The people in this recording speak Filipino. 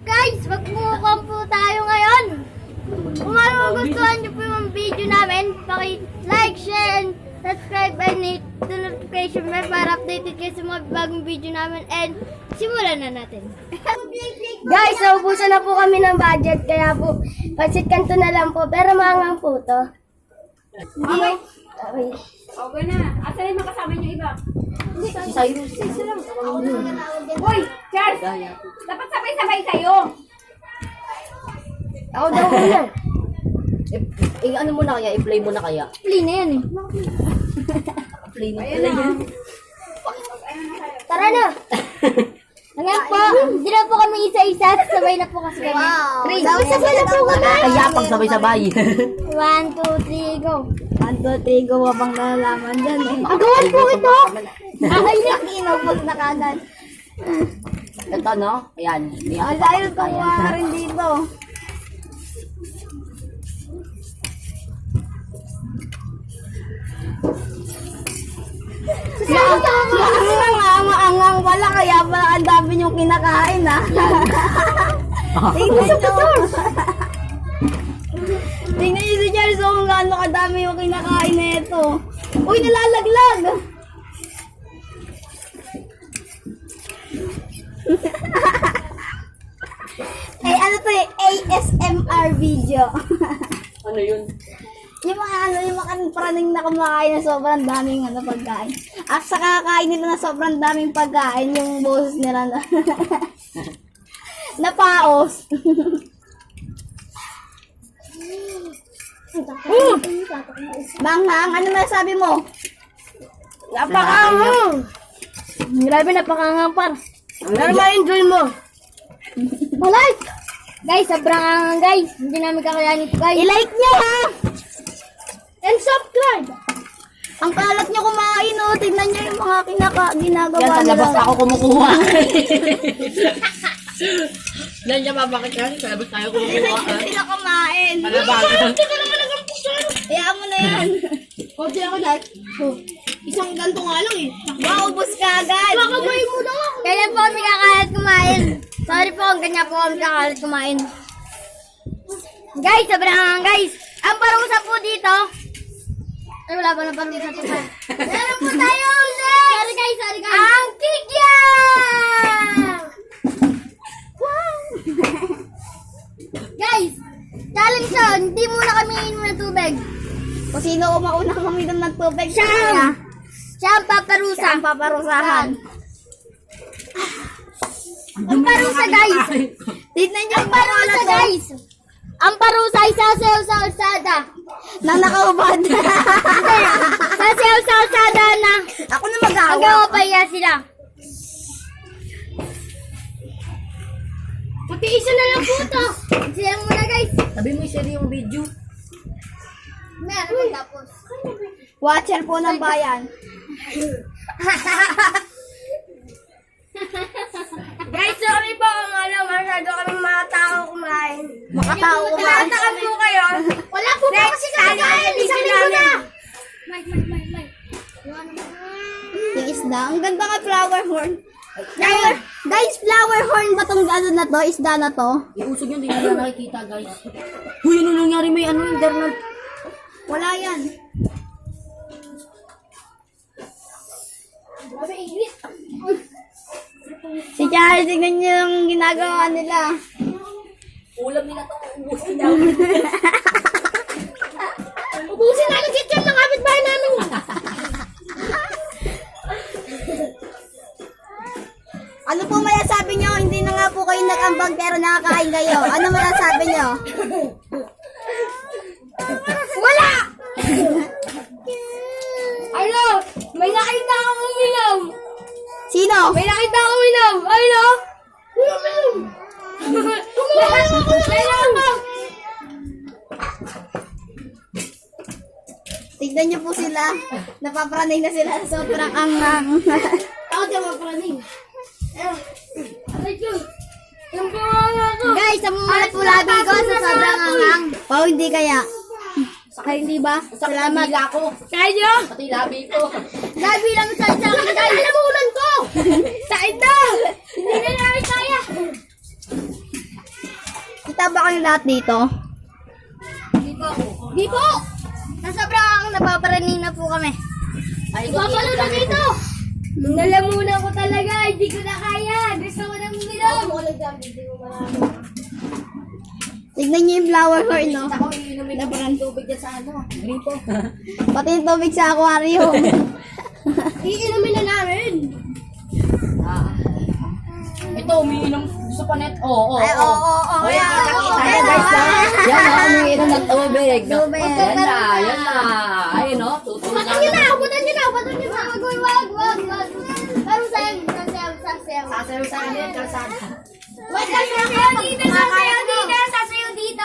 Guys, magmumukhang po tayo ngayon. Kung magugustuhan niyo po yung video namin, paki-like, share, and subscribe and hit the notification bell para updated kayo sa mga bagong video namin. And simulan na natin. Guys, naubusan na po kami ng budget, kaya po, pansit kanto na lang po. Pero maangang po to. Okay. Okay. Okay na. Asa rin makasama niyo iba? Si Cyrus. Hoy, Charles! Dapat sabay-sabay kayo. Ako daw muna. Ano mo na kaya? I-play mo na kaya? Play na yan eh. Play na Ayun na. Tara na! Ngayon po, hindi na po kami isa-isa, sabay na po kasi kami. Wow! Sabay na po kami! Kaya pag sabay-sabay. 1, 2, 3, go! 1, 2, 3, gawa pang nalalaman dyan eh. Agawan po ito! Ay, nakinobot na kagad. Ito no? Ayan. Ang layo kumuha rin dito. Kasi maangang pala, kaya pala ang dami niyong kinakain ha. Tingnan niyo. Tingnan niyo si Charles kung gaano kadami yung kinakain na ito. Uy, nalalaglag! Eh, ano to eh? ASMR video. Ano yun? Yung mga praning na kumakain na sobrang daming pagkain. At sa kakain nila na sobrang daming pagkain, yung boses nila na napaos. Manghang, ano masasabi mo? Napakangang! Grabe, napakangang par. Pero ma-enjoy mo. Like! Guys, sobrang angang guys. Hindi namin kakayanin ito guys. I-like nyo ha! And subscribe! Ang kalat nyo kumain oh. Tignan nyo yung mga ginagawa Yan, sa nila. labas ako kumukuha. Diyan niya babakit yan. Sa labas tayo kumukuha. Hindi sila kumain. Palabas. Hayaan mo na yan. Konti ako dahil. Isang ganto nga lang eh. Maubos ka agad. Kakabay mo na ako. Kaya po kami kakalat kumain. Sorry po kung ganyan po kami kakalat kumain. Guys, sobrang angang guys. Ang parusa po dito. Ay, wala pa na parusa dito. Meron po tayo ulit. Sorry guys. Ang kikyang! Wow! Guys, challenge yun. Hindi muna kami inom ng tubig. Kung sino umauna kami ng tubig. Siya ang paparusa. Siya ang paparusahan. Ang parusa guys. Tignan niyo Ang parusa guys. Ang parusa ay sasayaw sa kalsada. Na nakaubad. Sasayaw sa kalsada na Ako na mag-awa. hanggang mapaya sila. Pati isa na lang po ito. Sila muna guys. Sabi mo i-share yung video. Meron po tapos. Watcher po ng bayan. Guys, sorry po kung masyado kami mga tao kumain. Makatao kumain. Tinatakam po kayo. Wala po po kasi kakain. Isang linggo na. Mike. Yung isda. Ang ganda nga flower horn. Guys, flower horn ba tong ano na to? Isda na to? Iusog yun, hindi nyo nakikita guys. Uy, ano nangyari? May internet. Wala yan. Si Charles, tignan niyo yung ginagawa nila. Ulam nila to, ubusin daw. Ubusin natin si Chan ng kapitbahay namin. Ano po masasabi nyo? Hindi na nga po kayo nag-ambag pero nakakain kayo. Ano masasabi nyo? Wala! Ano? May nakita akong uminom. Sino? May nakita akong uminom. Ano? Kumuha ako. Kailangan ko. Tignan nyo po sila. Napapraning na sila. Sobrang angang. Ako di mapraning. Yung panganga ko. Guys, sa mga pulabi ko sa sobrang angang. Pao, hindi kaya. Kaya hindi ba? Salamat. Ako. Kaya? Pati labi ko. Labi lang sa akin guys. Alam mo ulan ko. Sa ito. Hindi na namin kaya. Nakita ba kayo lahat dito? Di po! Nasobrang akong nababarani na po kami. Ipapalo na dito! Nalamunan ko talaga, hindi ko na kaya. Gusto ko nang uminom. Tignan niyo yung flower horn, no? Ako iinumin na parang tubig dyan sa ano. Gripo. Pati yung tubig sa aquarium. Iinumin na namin. Ito, umiinom sa panet. Oo. Ay, oo. Ayan, Ayan, nakakita oo. niyo guys na. Yan na, umiinom ng tubig. Tubig. Yan na, yan na. Ayun o, tutulog Batan nyo na! Batan nyo na! Batan nyo na! Wag! Pero sa'yo! Sa'yo! Sasayaw sa amin, kalsada.